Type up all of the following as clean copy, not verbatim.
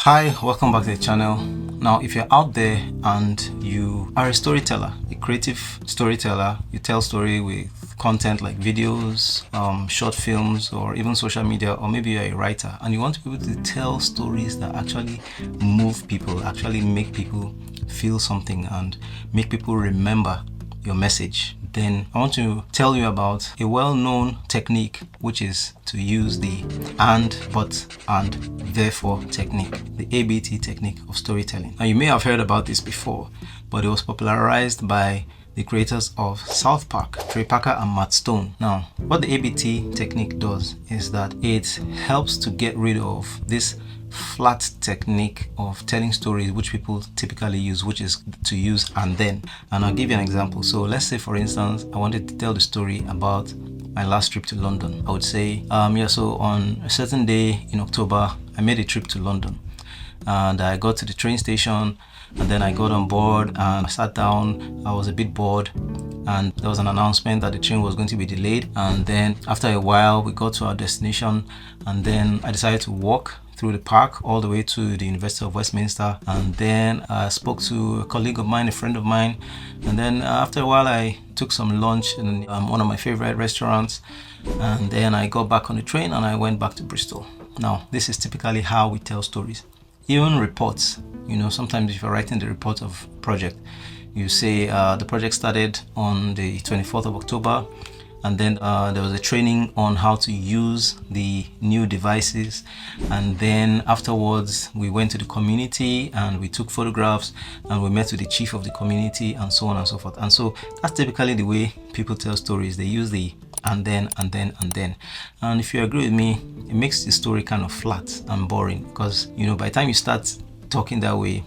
Hi, welcome back to the channel. Now, if you're out there and you are a storyteller, a creative storyteller, you tell story with content like videos, short films, or even social media, or maybe you're a writer and you want to be able to tell stories that actually move people, actually make people feel something and make people remember your message, then I want to tell you about a well-known technique, which is to use the and, but, and, therefore technique, the A.B.T technique of storytelling. Now, you may have heard about this before, but it was popularized by the creators of South Park, Trey Parker and Matt Stone. Now, what the A.B.T technique does is that it helps to get rid of this flat technique of telling stories which people typically use, which is to use and then. And I'll give you an example. So let's say, for instance, I wanted to tell the story about my last trip to London. I would say, so on a certain day in October, I made a trip to London and I got to the train station and then I got on board and I sat down. I was a bit bored and there was an announcement that the train was going to be delayed, and then after a while we got to our destination and then I decided to walk through the park all the way to the University of Westminster, and then I spoke to a colleague of mine, a friend of mine, and then after a while I took some lunch in one of my favorite restaurants, and then I got back on the train and I went back to Bristol. Now, this is typically how we tell stories. Even reports, sometimes if you're writing the report of a project, you say the project started on the 24th of October, and then there was a training on how to use the new devices, and then afterwards we went to the community and we took photographs and we met with the chief of the community and so on and so forth. And so that's typically the way people tell stories. They use the and then, and then, and then. And if you agree with me, it makes the story kind of flat and boring, because by the time you start talking that way,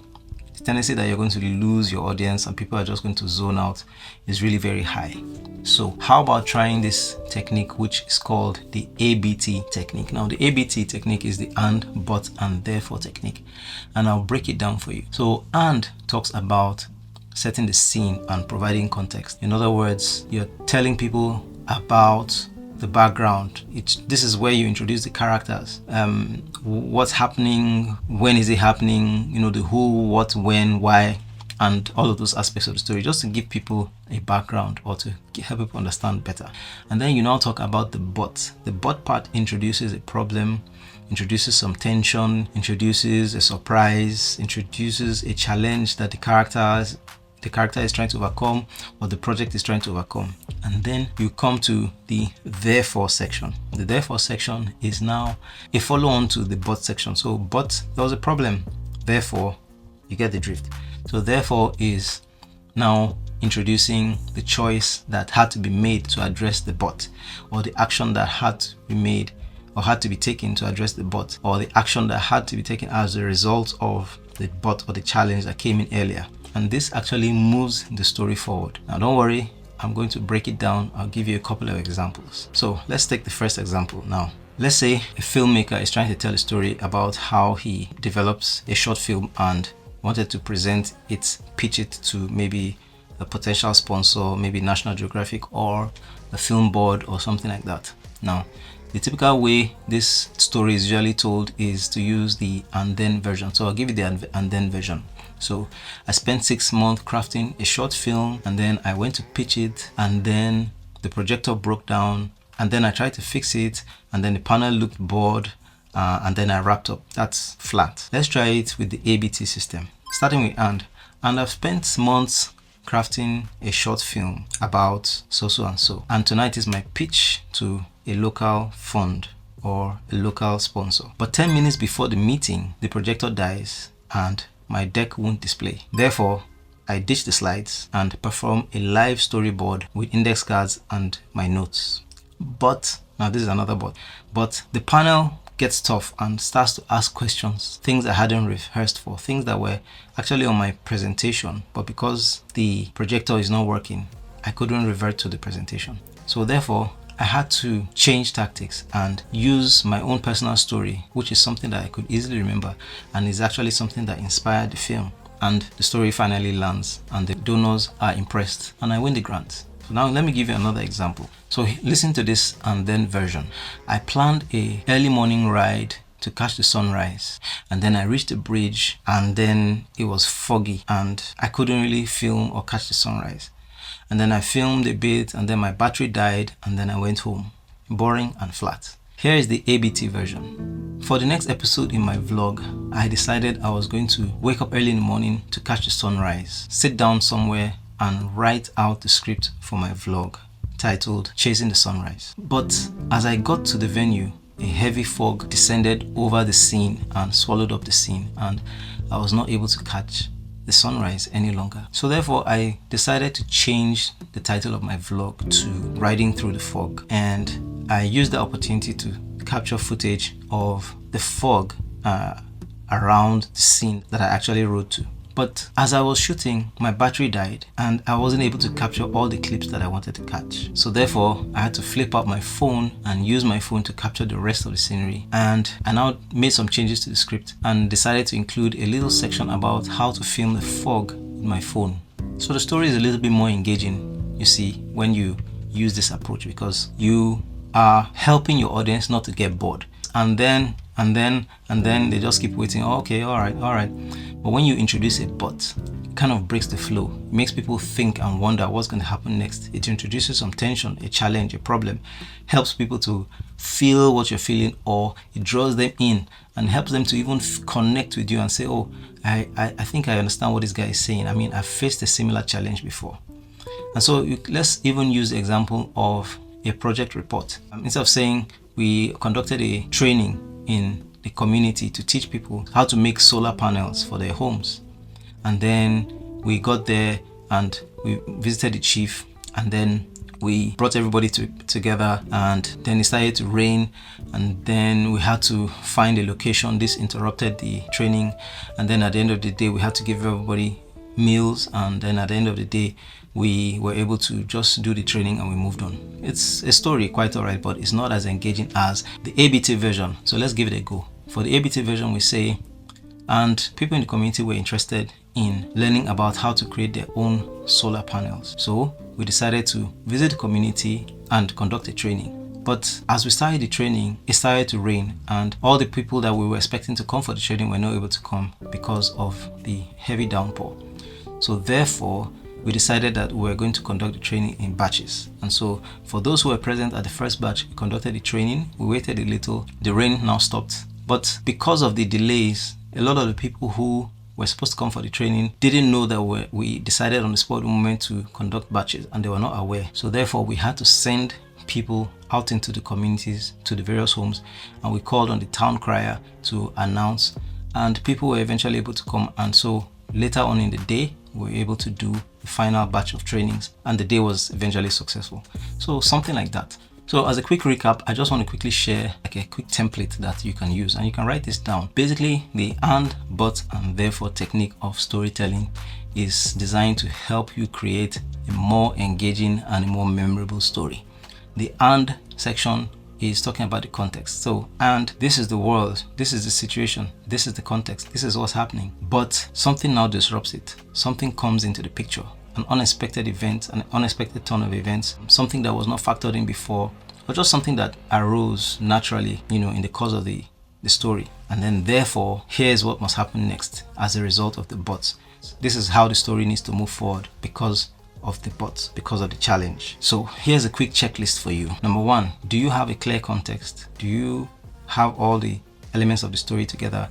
the tendency that you're going to lose your audience and people are just going to zone out is really very high. So how about trying this technique, which is called the A.B.T technique? Now, the A.B.T technique is the and, but, and therefore technique, and I'll break it down for you. So and talks about setting the scene and providing context. In other words, you're telling people about the background. This is where you introduce the characters, what's happening, when is it happening, the who, what, when, why, and all of those aspects of the story, just to give people a background or to help people understand better. And then you now talk about the but. The but part introduces a problem, introduces some tension, introduces a surprise, introduces a challenge that the character is trying to overcome, or the project is trying to overcome. And then you come to the therefore section. The therefore section is now a follow-on to the but section. So but there was a problem, therefore, you get the drift. So therefore is now introducing the choice that had to be made to address the but, or the action that had to be made or had to be taken to address the but, or the action that had to be taken as a result of the but or the challenge that came in earlier. And this actually moves the story forward. Now, don't worry, I'm going to break it down. I'll give you a couple of examples. So let's take the first example now. Let's say a filmmaker is trying to tell a story about how he develops a short film and wanted to pitch it to maybe a potential sponsor, maybe National Geographic or a film board or something like that. Now, the typical way this story is usually told is to use the and then version. So I'll give you the and then version. So I spent 6 months crafting a short film, and then I went to pitch it, and then the projector broke down, and then I tried to fix it, and then the panel looked bored, and then I wrapped up. That's flat. Let's try it with the A.B.T system. Starting with and I've spent months crafting a short film about so and so, and tonight is my pitch to a local fund or a local sponsor. But 10 minutes before the meeting, the projector dies and my deck won't display. Therefore, I ditch the slides and perform a live storyboard with index cards and my notes. But, now this is another but the panel gets tough and starts to ask questions, things I hadn't rehearsed for, things that were actually on my presentation, but because the projector is not working, I couldn't revert to the presentation. So therefore, I had to change tactics and use my own personal story, which is something that I could easily remember and is actually something that inspired the film. And the story finally lands and the donors are impressed and I win the grant. So now let me give you another example. So listen to this and then version. I planned a early morning ride to catch the sunrise. And then I reached the bridge and then it was foggy and I couldn't really film or catch the sunrise. And then I filmed a bit and then my battery died and then I went home. Boring and flat. Here is the A.B.T version. For the next episode in my vlog, I decided I was going to wake up early in the morning to catch the sunrise, sit down somewhere and write out the script for my vlog titled Chasing the Sunrise. But as I got to the venue, a heavy fog descended over the scene and swallowed up the scene, and I was not able to catch the sunrise any longer. So therefore I decided to change the title of my vlog to Riding Through the Fog, and I used the opportunity to capture footage of the fog around the scene that I actually rode to. But as I was shooting, my battery died and I wasn't able to capture all the clips that I wanted to catch. So therefore, I had to flip out my phone and use my phone to capture the rest of the scenery. And I now made some changes to the script and decided to include a little section about how to film the fog with my phone. So the story is a little bit more engaging, you see, when you use this approach, because you are helping your audience not to get bored. And then they just keep waiting. Oh, okay, all right. But when you introduce a but, it kind of breaks the flow. It makes people think and wonder what's going to happen next. It introduces some tension, a challenge, a problem, helps people to feel what you're feeling, or it draws them in and helps them to even connect with you and say, oh, I think I understand what this guy is saying. I mean, I've faced a similar challenge before. And so let's even use the example of a project report. Instead of saying we conducted a training in the community to teach people how to make solar panels for their homes, and then we got there and we visited the chief, and then we brought everybody together, and then it started to rain, and then we had to find a location. This interrupted the training, and then at the end of the day we had to give everybody meals, and then at the end of the day we were able to just do the training and we moved on. It's a story, quite alright, but it's not as engaging as the A.B.T version. So let's give it a go. For the A.B.T version, we say, and people in the community were interested in learning about how to create their own solar panels. So we decided to visit the community and conduct a training. But as we started the training, it started to rain, and all the people that we were expecting to come for the training were not able to come because of the heavy downpour. So therefore, we decided that we were going to conduct the training in batches. And so for those who were present at the first batch, we conducted the training, we waited a little, the rain now stopped. But because of the delays, a lot of the people who were supposed to come for the training didn't know that we decided on the spot moment to conduct batches, and they were not aware. So therefore we had to send people out into the communities, to the various homes, and we called on the town crier to announce, and people were eventually able to come. And so later on in the day, we were able to do the final batch of trainings, and the day was eventually successful. So something like that. So as a quick recap, I just want to quickly share like a quick template that you can use, and you can write this down. Basically, the and, but, and therefore technique of storytelling is designed to help you create a more engaging and a more memorable story. The and section is talking about the context. So, and this is the world, this is the situation, this is the context, this is what's happening. But something now disrupts it. Something comes into the picture. An unexpected event, an unexpected turn of events, something that was not factored in before, or just something that arose naturally, in the course of the story. And then therefore, here's what must happen next as a result of the buts. This is how the story needs to move forward because of the buts, because of the challenge. So here's a quick checklist for you. Number one, do you have a clear context? Do you have all the elements of the story together?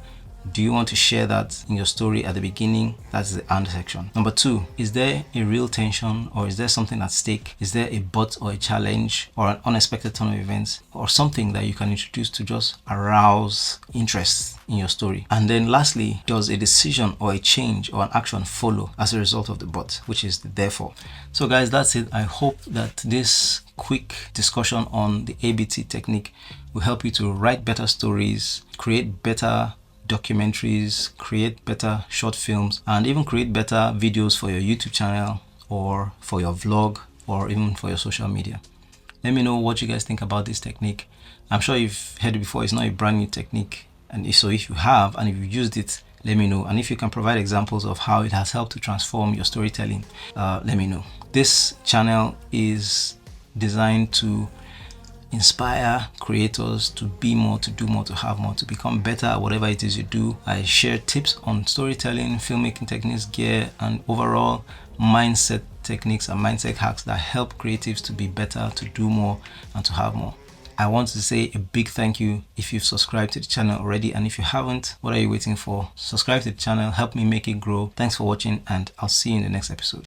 Do you want to share that in your story at the beginning? That's the and section. Number two, is there a real tension, or is there something at stake? Is there a but or a challenge or an unexpected turn of events, or something that you can introduce to just arouse interest in your story? And then lastly, does a decision or a change or an action follow as a result of the but, which is the therefore? So guys, that's it. I hope that this quick discussion on the A.B.T technique will help you to write better stories, create better documentaries, create better short films, and even create better videos for your YouTube channel or for your vlog or even for your social media. Let me know what you guys think about this technique. I'm sure you've heard it before. It's not a brand new technique, and so if you have and if you've used it, let me know. And if you can provide examples of how it has helped to transform your storytelling, let me know. This channel is designed to inspire creators to be more, to do more, to have more, to become better at whatever it is you do. I share tips on storytelling, filmmaking techniques, gear, and overall mindset techniques and mindset hacks that help creatives to be better, to do more, and to have more. I want to say a big thank you if you've subscribed to the channel already, and if you haven't, what are you waiting for? Subscribe to the channel, help me make it grow. Thanks for watching, and I'll see you in the next episode.